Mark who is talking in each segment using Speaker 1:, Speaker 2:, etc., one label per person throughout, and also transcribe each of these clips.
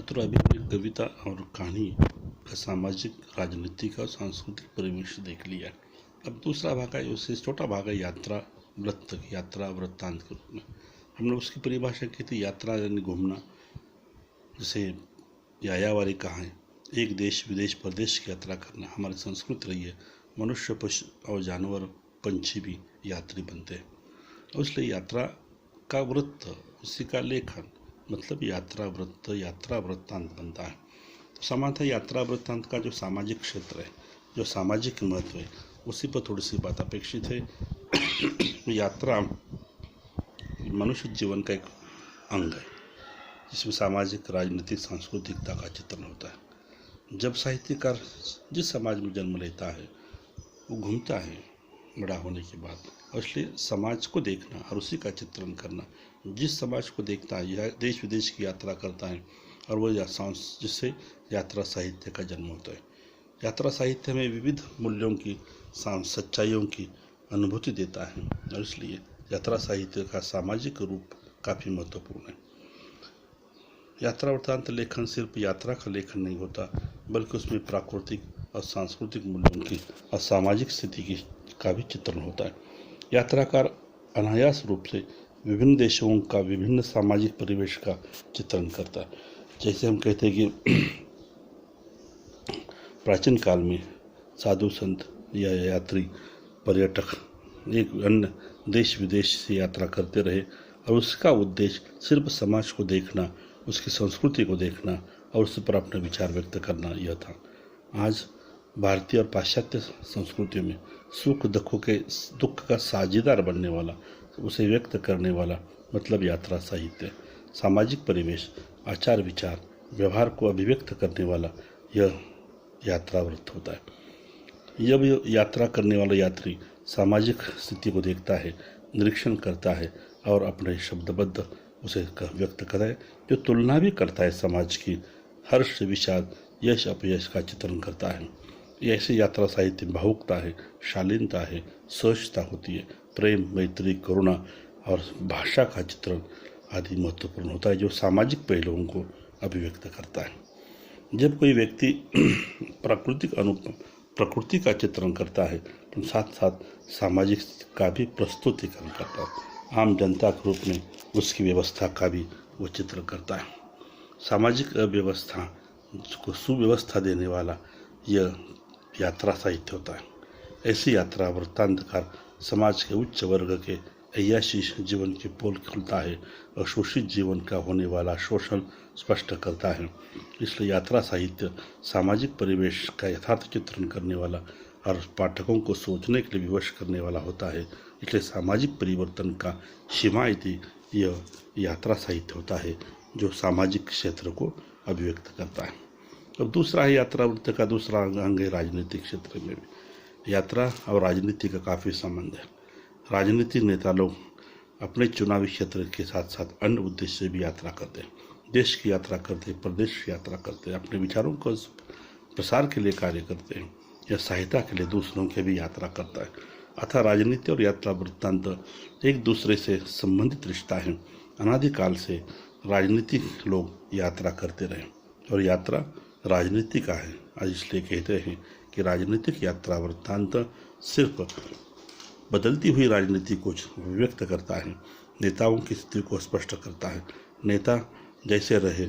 Speaker 1: छात्रों, अभी हमने कविता और कहानी का सामाजिक, राजनीतिक और सांस्कृतिक परिवेश देख लिया। अब दूसरा भाग है, उससे छोटा भाग है यात्रा वृत्तांत के रूप में। हमने उसकी परिभाषा की थी, यात्रा यानी घूमना, जैसे यायावरी कहा है, एक देश विदेश प्रदेश की यात्रा करना हमारी संस्कृति रही है। मनुष्य, पशु और जानवर, पंछी भी यात्री बनते हैं। इसलिए यात्रा का वृत्त, उसी का लेखन, मतलब यात्रा वृत्तांत बनता है। तो सामान्यतः यात्रा वृत्तांत का जो सामाजिक क्षेत्र है, जो सामाजिक महत्व है, उसी पर थोड़ी सी बात अपेक्षित है। यात्रा मनुष्य जीवन का एक अंग है, जिसमें सामाजिक, राजनीतिक, सांस्कृतिकता का चित्रण होता है। जब साहित्यकार जिस समाज में जन्म लेता है वो घूमता है बड़ा होने के बाद, और इसलिए समाज को देखना और उसी का चित्रण करना, जिस समाज को देखता है यह देश विदेश की यात्रा करता है, और वो जिससे यात्रा साहित्य का जन्म होता है। यात्रा साहित्य में विविध मूल्यों की, सच्चाइयों की अनुभूति देता है, और इसलिए यात्रा साहित्य का सामाजिक रूप काफ़ी महत्वपूर्ण है। यात्रा वृत्तांत लेखन सिर्फ यात्रा का लेखन नहीं होता, बल्कि उसमें प्राकृतिक और सांस्कृतिक मूल्यों की और सामाजिक स्थिति का भी चित्रण होता है। यात्राकार अनायास रूप से विभिन्न देशों का, विभिन्न सामाजिक परिवेश का चित्रण करता है। जैसे हम कहते हैं कि प्राचीन काल में साधु संत या यात्री पर्यटक एक अन्य देश विदेश से यात्रा करते रहे, और उसका उद्देश्य सिर्फ समाज को देखना, उसकी संस्कृति को देखना और उस पर अपने विचार व्यक्त करना यह था। आज भारतीय और पाश्चात्य संस्कृतियों में सुख दुख का साझेदार बनने वाला, उसे व्यक्त करने वाला मतलब यात्रा साहित्य। सामाजिक परिवेश, आचार विचार, व्यवहार को अभिव्यक्त करने वाला यह यात्रा वृत्त होता है। जब यात्रा करने वाला यात्री सामाजिक स्थिति को देखता है, निरीक्षण करता है और अपने शब्दबद्ध उसे व्यक्त करता है, जो तुलना भी करता है समाज की, हर्ष विषाद, यश अपयश का चित्रण करता है। ऐसी यात्रा साहित्य में भावुकता है, शालीनता है, सहजता होती है, प्रेम, मैत्री, करुणा और भाषा का चित्रण आदि महत्वपूर्ण होता है, जो सामाजिक पहलुओं को अभिव्यक्त करता है। जब कोई व्यक्ति प्रकृति का चित्रण करता है, तो साथ साथ सामाजिक का भी प्रस्तुतिकरण करता है। आम जनता के रूप में उसकी व्यवस्था का भी वो चित्र करता है। सामाजिक व्यवस्था को सुव्यवस्था देने वाला यह यात्रा साहित्य होता है। ऐसी यात्रा वृत्तांतकार समाज के उच्च वर्ग के अय्याशी जीवन की पोल खुलता है और शोषित जीवन का होने वाला शोषण स्पष्ट करता है। इसलिए यात्रा साहित्य सामाजिक परिवेश का यथार्थ चित्रण करने वाला और पाठकों को सोचने के लिए विवश करने वाला होता है। इसलिए सामाजिक परिवर्तन का सीमायती यह यात्रा साहित्य होता है, जो सामाजिक क्षेत्र को अभिव्यक्त करता है। अब दूसरा है यात्रा वृत्त का दूसरा अंग है राजनीतिक क्षेत्र में भी। यात्रा और राजनीति का काफ़ी संबंध है। राजनीतिक नेता लोग अपने चुनावी क्षेत्र के साथ साथ अन्य उद्देश्य से भी यात्रा करते हैं। देश की यात्रा करते हैं, प्रदेश की यात्रा करते हैं, अपने विचारों को प्रसार के लिए कार्य करते हैं या सहायता के लिए दूसरों की भी यात्रा करता है। अतः राजनीति और यात्रा वृत्तांत एक दूसरे से संबंधित रिश्ता है। अनादिकाल से राजनीतिक लोग यात्रा करते रहे और यात्रा राजनीति का है। आज इसलिए कहते हैं कि राजनीतिक यात्रा वृत्तांत सिर्फ बदलती हुई राजनीति को व्यक्त करता है, नेताओं की स्थिति को स्पष्ट करता है। नेता जैसे रहे,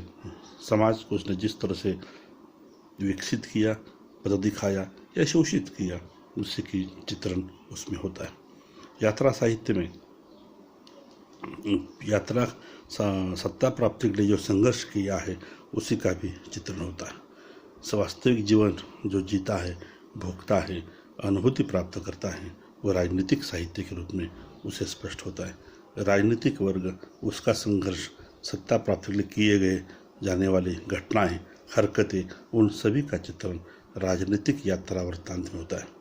Speaker 1: समाज को उसने जिस तरह से विकसित किया, पद दिखाया या शोषित किया, उसी की चित्रण उसमें होता है। यात्रा साहित्य में यात्रा सत्ता प्राप्ति के लिए जो संघर्ष किया है, उसी का भी चित्रण होता है। वास्तविक जीवन जो जीता है, भोगता है, अनुभूति प्राप्त करता है, वह राजनीतिक साहित्य के रूप में उसे स्पष्ट होता है। राजनीतिक वर्ग, उसका संघर्ष, सत्ता प्राप्ति के लिए किए गए जाने वाली घटनाएं, हरकतें, उन सभी का चित्रण राजनीतिक यात्रा वृत्तांत में होता है।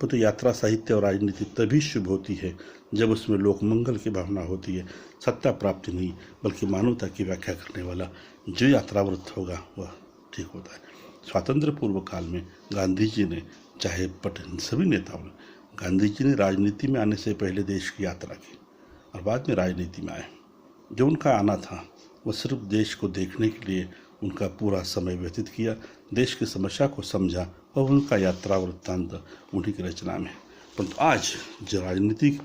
Speaker 1: परंतु यात्रा साहित्य और राजनीति तभी शुभ होती है जब उसमें लोकमंगल की भावना होती है, सत्ता प्राप्ति नहीं बल्कि मानवता की व्याख्या करने वाला जो यात्रा वृत्त होगा वह ठीक होता है। स्वातंत्र पूर्व काल में गांधी जी ने, चाहे पटेल, सभी नेताओं ने, गांधी जी ने राजनीति में आने से पहले देश की यात्रा की और बाद में राजनीति में आए। जो उनका आना था वह सिर्फ देश को देखने के लिए उनका पूरा समय व्यतीत किया, देश की समस्या को समझा और उनका यात्रा वृत्तांत उन्हीं की रचना में। परंतु आज जो राजनीतिक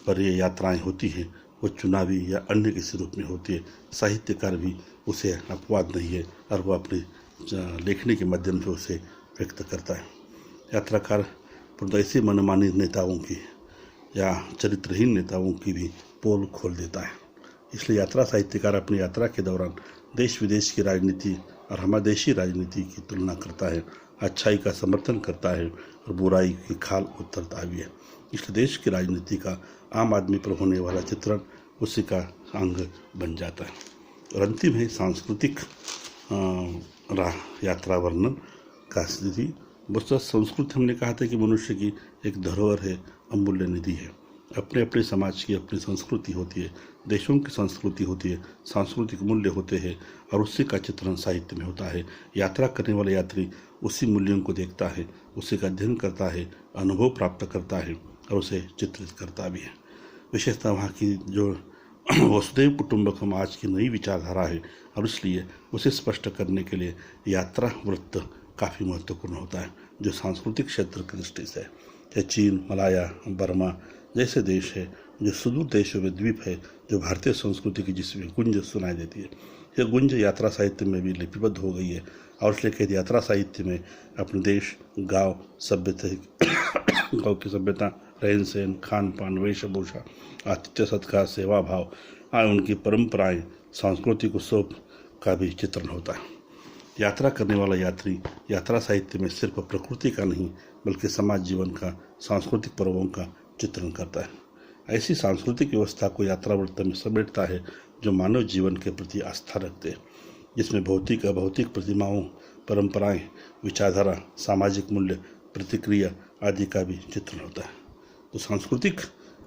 Speaker 1: पर ये यात्राएं होती हैं वो चुनावी या अन्य किसी रूप में होती है। साहित्यकार भी उसे अपवाद नहीं है और वो अपनी लेखनी के माध्यम से उसे व्यक्त करता है। यात्राकार परंतु ऐसे मनमानी नेताओं की या चरित्रहीन नेताओं की भी पोल खोल देता है। इसलिए यात्रा साहित्यकार अपनी यात्रा के दौरान देश विदेश की राजनीति और हमादेशी राजनीति की तुलना करता है, अच्छाई का समर्थन करता है और बुराई की खाल उतरता भी है। इसलिए देश की राजनीति का आम आदमी पर होने वाला चित्रण उसी का अंग बन जाता है। और अंतिम है सांस्कृतिक यात्रा वर्णन का स्थिति। वस्तुतः संस्कृति हमने कहा था कि मनुष्य की एक धरोहर है, अमूल्य निधि है। अपने अपने समाज की अपनी संस्कृति होती है, देशों की संस्कृति होती है, सांस्कृतिक मूल्य होते हैं और उसी का चित्रण साहित्य में होता है। यात्रा करने वाला यात्री उसी मूल्यों को देखता है, उसी का अध्ययन करता है, अनुभव प्राप्त करता है और उसे चित्रित करता भी है। विशेषतः वहाँ की जो वसुधैव कुटुंबकम आज की नई विचारधारा है और इसलिए उसे स्पष्ट करने के लिए यात्रा वृत्त काफ़ी महत्वपूर्ण होता है, जो सांस्कृतिक क्षेत्र की दृष्टि से है। चाहे चीन, मलाया, बर्मा जैसे देश है, जो सुदूर देशों में द्वीप है, जो भारतीय संस्कृति की जिसमें गुंज सुनाई देती है, यह गुंज यात्रा साहित्य में भी लिपिबद्ध हो गई है। और इसलिए कहते यात्रा साहित्य में अपने देश, गांव सभ्यता गाँव की सभ्यता, रहन सहन, खान पान, वेशभूषा, आतिथ्य सत्कार, सेवा भाव और उनकी परंपराएं, सांस्कृतिक उत्सव का भी चित्रण होता है। यात्रा करने वाला यात्री यात्रा साहित्य में सिर्फ प्रकृति का नहीं बल्कि समाज जीवन का, सांस्कृतिक पर्वों का चित्रण करता है। ऐसी सांस्कृतिक व्यवस्था को यात्रा वृत्त में समेटता है जो मानव जीवन के प्रति आस्था रखते हैं, जिसमें भौतिक अभौतिक प्रतिमाओं, परंपराएं, विचारधारा, सामाजिक मूल्य, प्रतिक्रिया आदि का भी चित्रण होता है। तो सांस्कृतिक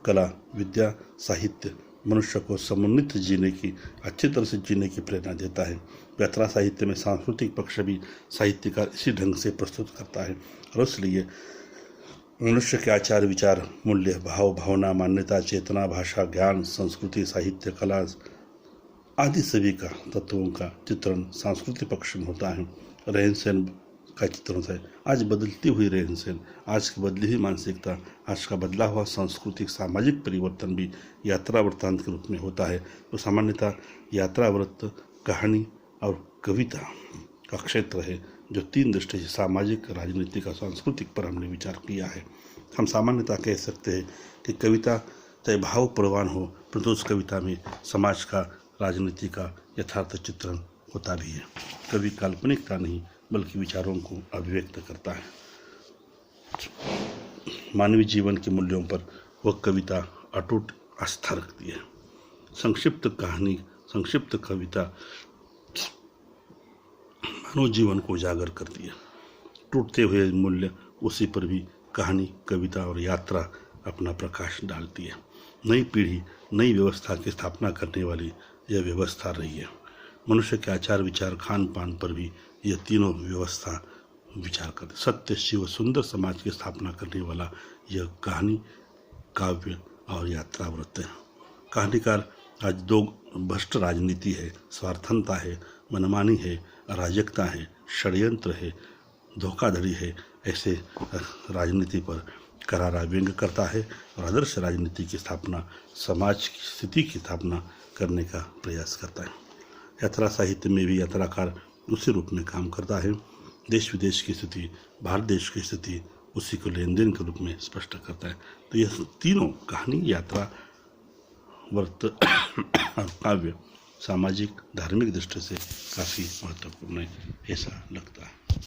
Speaker 1: कला, विद्या, साहित्य मनुष्य को समुन्नत जीने की, अच्छी तरह से जीने की प्रेरणा देता है। यात्रा साहित्य में सांस्कृतिक पक्ष भी साहित्यकार इसी ढंग से प्रस्तुत करता है और इसलिए मनुष्य के आचार, विचार, मूल्य, भाव, भावना, मान्यता, चेतना, भाषा, ज्ञान, संस्कृति, साहित्य, कला आदि सभी का तत्वों का चित्रण सांस्कृतिक पक्ष में होता है। रहन सहन का चित्रण होता है। आज बदलती हुई रहन सहन, आज की बदली हुई मानसिकता, आज का बदला हुआ सांस्कृतिक सामाजिक परिवर्तन भी यात्रा वृत्तांत के रूप में होता है। तो सामान्यतः यात्रा वृत्त कहानी और कविता का क्षेत्र है जो तीन दृष्टि से सामाजिक, राजनीतिक और सांस्कृतिक पर हमने विचार किया है। हम सामान्यतः कह सकते हैं कि कविता चाहे भाव प्रवान हो परंतु उस कविता में समाज का, राजनीति का यथार्थ चित्रण होता भी है। कवि काल्पनिकता नहीं बल्कि विचारों को अभिव्यक्त करता है। मानवीय जीवन के मूल्यों पर वह कविता अटूट आस्था रखती है। संक्षिप्त कहानी, संक्षिप्त कविता मानव जीवन को उजागर करती है। टूटते हुए मूल्य उसी पर भी कहानी, कविता और यात्रा अपना प्रकाश डालती है। नई पीढ़ी नई व्यवस्था की स्थापना करने वाली यह व्यवस्था रही है। मनुष्य के आचार, विचार, खान पान पर भी यह तीनों व्यवस्था विचार करते। सत्य, शिव, सुंदर समाज की स्थापना करने वाला यह कहानी, काव्य और यात्रा वृत्त है। कहानीकार आज दो भ्रष्ट राजनीति है, स्वार्थनता है, मनमानी है, अराजकता है, षड्यंत्र है, धोखाधड़ी है, ऐसे राजनीति पर करारा व्यंग करता है और आदर्श राजनीति की स्थापना, समाज की स्थिति की स्थापना करने का प्रयास करता है। यात्रा साहित्य में भी यात्राकार उसी रूप में काम करता है। देश विदेश की स्थिति, भारत देश की स्थिति उसी को लेन देन के रूप में स्पष्ट करता है। तो यह तीनों कहानी, यात्रा वृत्त और काव्य सामाजिक, धार्मिक दृष्टि से काफ़ी महत्वपूर्ण है, ऐसा लगता है।